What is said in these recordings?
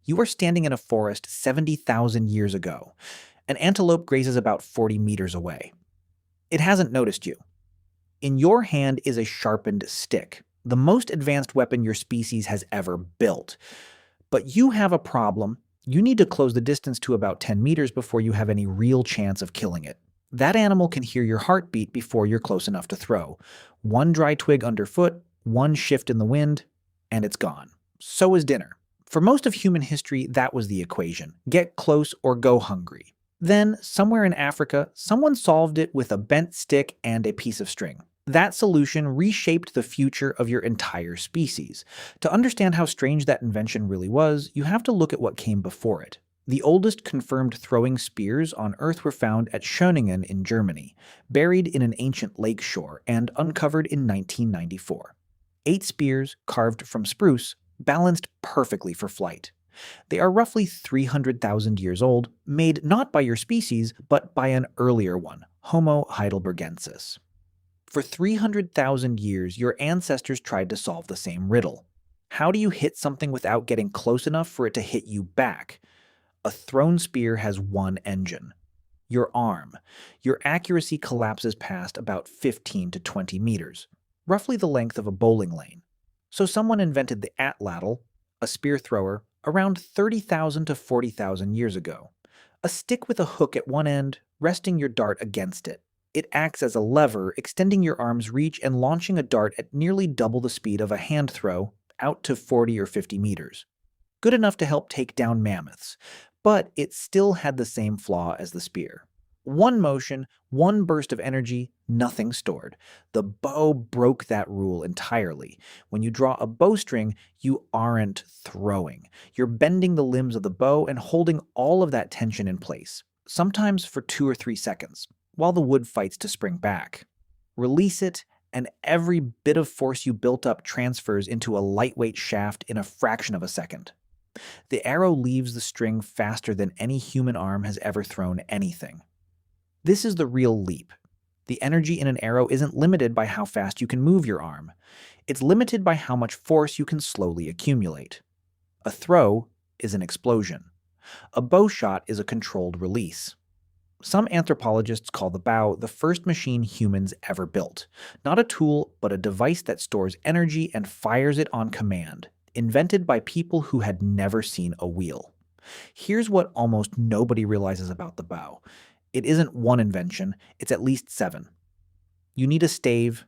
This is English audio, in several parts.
You are standing in a forest 70,000 years ago. An antelope grazes about 40 meters away. It hasn't noticed you. In your hand is a sharpened stick, the most advanced weapon your species has ever built. But you have a problem. You need to close the distance to about 10 meters before you have any real chance of killing it. That animal can hear your heartbeat before you're close enough to throw. One dry twig underfoot, one shift in the wind, and it's gone. So is dinner. For most of human history, that was the equation. Get close or go hungry. Then, somewhere in Africa, someone solved it with a bent stick and a piece of string. That solution reshaped the future of your entire species. To understand how strange that invention really was, you have to look at what came before it. The oldest confirmed throwing spears on Earth were found at Schöningen in Germany, buried in an ancient lake shore and uncovered in 1994. 8 spears, carved from spruce, balanced perfectly for flight. They are roughly 300,000 years old, made not by your species, but by an earlier one, Homo heidelbergensis. For 300,000 years, your ancestors tried to solve the same riddle. How do you hit something without getting close enough for it to hit you back? A thrown spear has one engine: your arm. Your accuracy collapses past about 15 to 20 meters, roughly the length of a bowling lane. So someone invented the atlatl, a spear thrower, around 30,000 to 40,000 years ago. A stick with a hook at one end, resting your dart against it. It acts as a lever, extending your arm's reach and launching a dart at nearly double the speed of a hand throw, out to 40 or 50 meters. Good enough to help take down mammoths, but it still had the same flaw as the spear. One motion, one burst of energy, nothing stored. The bow broke that rule entirely. When you draw a bowstring, you aren't throwing. You're bending the limbs of the bow and holding all of that tension in place, sometimes for 2 or 3 seconds, while the wood fights to spring back. Release it, and every bit of force you built up transfers into a lightweight shaft in a fraction of a second. The arrow leaves the string faster than any human arm has ever thrown anything. This is the real leap. The energy in an arrow isn't limited by how fast you can move your arm. It's limited by how much force you can slowly accumulate. A throw is an explosion. A bow shot is a controlled release. Some anthropologists call the bow the first machine humans ever built. Not a tool, but a device that stores energy and fires it on command, invented by people who had never seen a wheel. Here's what almost nobody realizes about the bow. It isn't one invention, it's at least 7. You need a stave,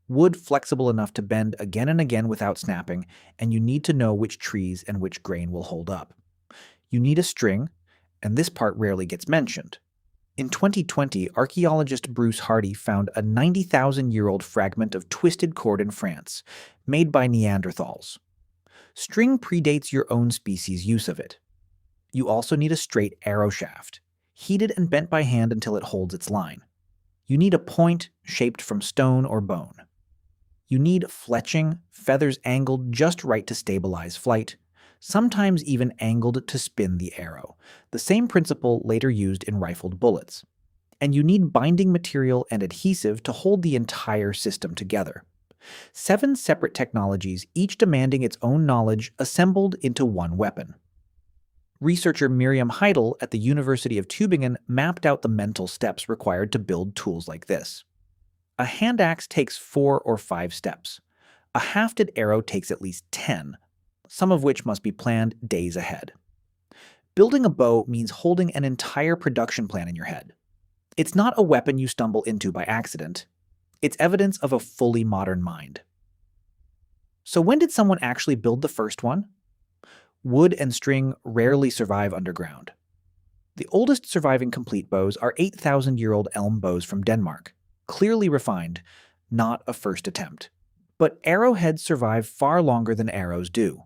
wood flexible enough to bend again and again without snapping, and you need to know which trees and which grain will hold up. You need a string, and this part rarely gets mentioned. In 2020, archaeologist Bruce Hardy found a 90,000-year-old fragment of twisted cord in France, made by Neanderthals. String predates your own species' use of it. You also need a straight arrow shaft, heated and bent by hand until it holds its line. You need a point shaped from stone or bone. You need fletching, feathers angled just right to stabilize flight, sometimes even angled to spin the arrow, the same principle later used in rifled bullets. And you need binding material and adhesive to hold the entire system together. 7 separate technologies, each demanding its own knowledge, assembled into one weapon. Researcher Miriam Heidel at the University of Tübingen mapped out the mental steps required to build tools like this. A hand axe takes 4 or 5 steps. A hafted arrow takes at least 10, some of which must be planned days ahead. Building a bow means holding an entire production plan in your head. It's not a weapon you stumble into by accident. It's evidence of a fully modern mind. So when did someone actually build the first one? Wood and string rarely survive underground. The oldest surviving complete bows are 8,000-year-old elm bows from Denmark, clearly refined, not a first attempt. But arrowheads survive far longer than arrows do.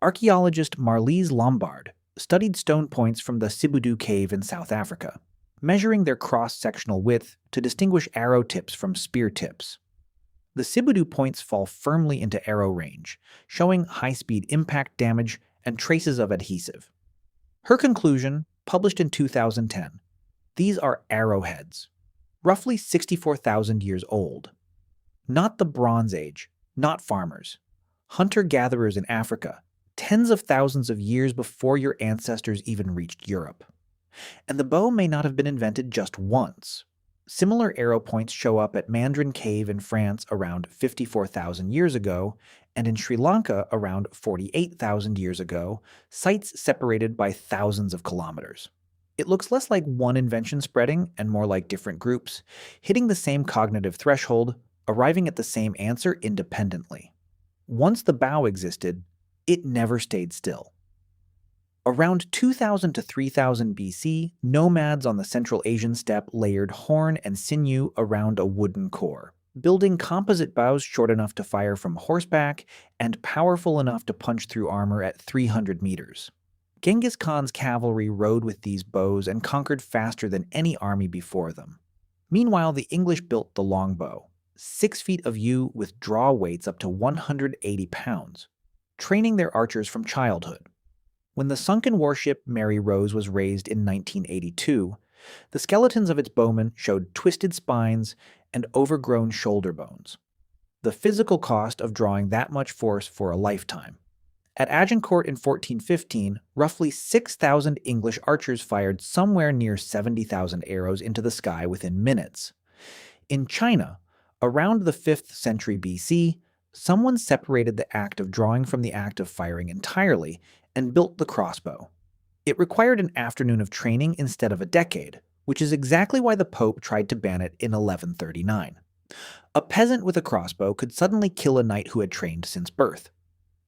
Archaeologist Marlies Lombard studied stone points from the Sibudu Cave in South Africa, measuring their cross-sectional width to distinguish arrow tips from spear tips. The Sibudu points fall firmly into arrow range, showing high-speed impact damage and traces of adhesive. Her conclusion, published in 2010, these are arrowheads, roughly 64,000 years old. Not the Bronze Age, not farmers. Hunter-gatherers in Africa, tens of thousands of years before your ancestors even reached Europe. And the bow may not have been invented just once. Similar arrow points show up at Mandarin Cave in France around 54,000 years ago, and in Sri Lanka around 48,000 years ago, sites separated by thousands of kilometers. It looks less like one invention spreading and more like different groups, hitting the same cognitive threshold, arriving at the same answer independently. Once the bow existed, it never stayed still. Around 2000 to 3000 BC, nomads on the Central Asian steppe layered horn and sinew around a wooden core, building composite bows short enough to fire from horseback and powerful enough to punch through armor at 300 meters. Genghis Khan's cavalry rode with these bows and conquered faster than any army before them. Meanwhile, the English built the longbow, 6 feet of yew with draw weights up to 180 pounds, training their archers from childhood. When the sunken warship Mary Rose was raised in 1982, the skeletons of its bowmen showed twisted spines and overgrown shoulder bones. The physical cost of drawing that much force for a lifetime. At Agincourt in 1415, roughly 6,000 English archers fired somewhere near 70,000 arrows into the sky within minutes. In China, around the 5th century BC, someone separated the act of drawing from the act of firing entirely and built the crossbow. It required an afternoon of training instead of a decade, which is exactly why the Pope tried to ban it in 1139. A peasant with a crossbow could suddenly kill a knight who had trained since birth.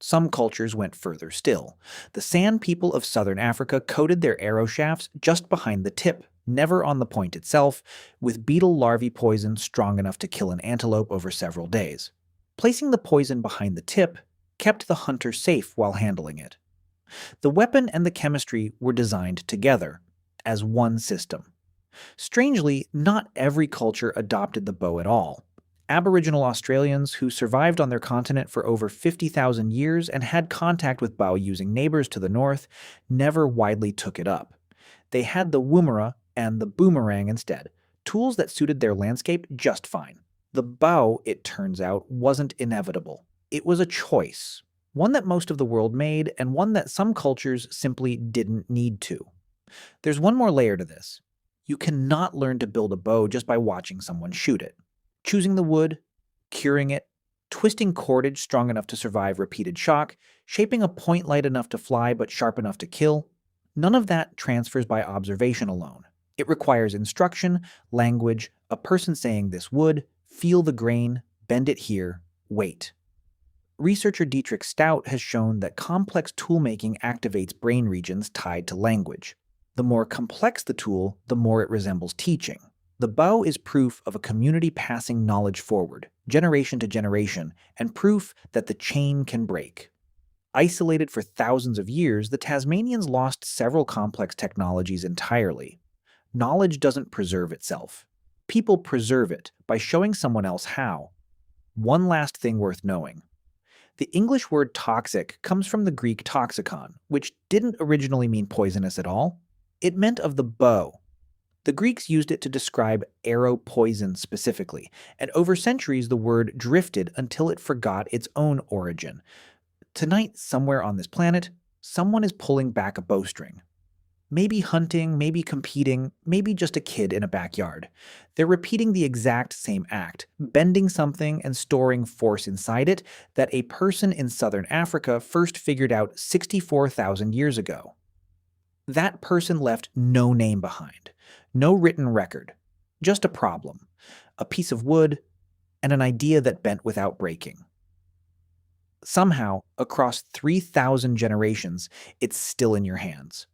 Some cultures went further still. The San people of southern Africa coated their arrow shafts just behind the tip, never on the point itself, with beetle larvae poison strong enough to kill an antelope over several days. Placing the poison behind the tip kept the hunter safe while handling it. The weapon and the chemistry were designed together, as one system. Strangely, not every culture adopted the bow at all. Aboriginal Australians who survived on their continent for over 50,000 years and had contact with bow-using neighbors to the north never widely took it up. They had the woomera and the boomerang instead, tools that suited their landscape just fine. The bow, it turns out, wasn't inevitable. It was a choice. One that most of the world made, and one that some cultures simply didn't need to. There's one more layer to this. You cannot learn to build a bow just by watching someone shoot it. Choosing the wood, curing it, twisting cordage strong enough to survive repeated shock, shaping a point light enough to fly but sharp enough to kill, none of that transfers by observation alone. It requires instruction, language, a person saying this would, feel the grain, bend it here, wait. Researcher Dietrich Stout has shown that complex toolmaking activates brain regions tied to language. The more complex the tool, the more it resembles teaching. The bow is proof of a community passing knowledge forward, generation to generation, and proof that the chain can break. Isolated for thousands of years, the Tasmanians lost several complex technologies entirely. Knowledge doesn't preserve itself. People preserve it by showing someone else how. One last thing worth knowing. The English word toxic comes from the Greek toxikon, which didn't originally mean poisonous at all. It meant of the bow. The Greeks used it to describe arrow poison specifically, and over centuries the word drifted until it forgot its own origin. Tonight, somewhere on this planet, someone is pulling back a bowstring. Maybe hunting, maybe competing, maybe just a kid in a backyard. They're repeating the exact same act, bending something and storing force inside it that a person in southern Africa first figured out 64,000 years ago. That person left no name behind, no written record, just a problem, a piece of wood, and an idea that bent without breaking. Somehow, across 3,000 generations, it's still in your hands.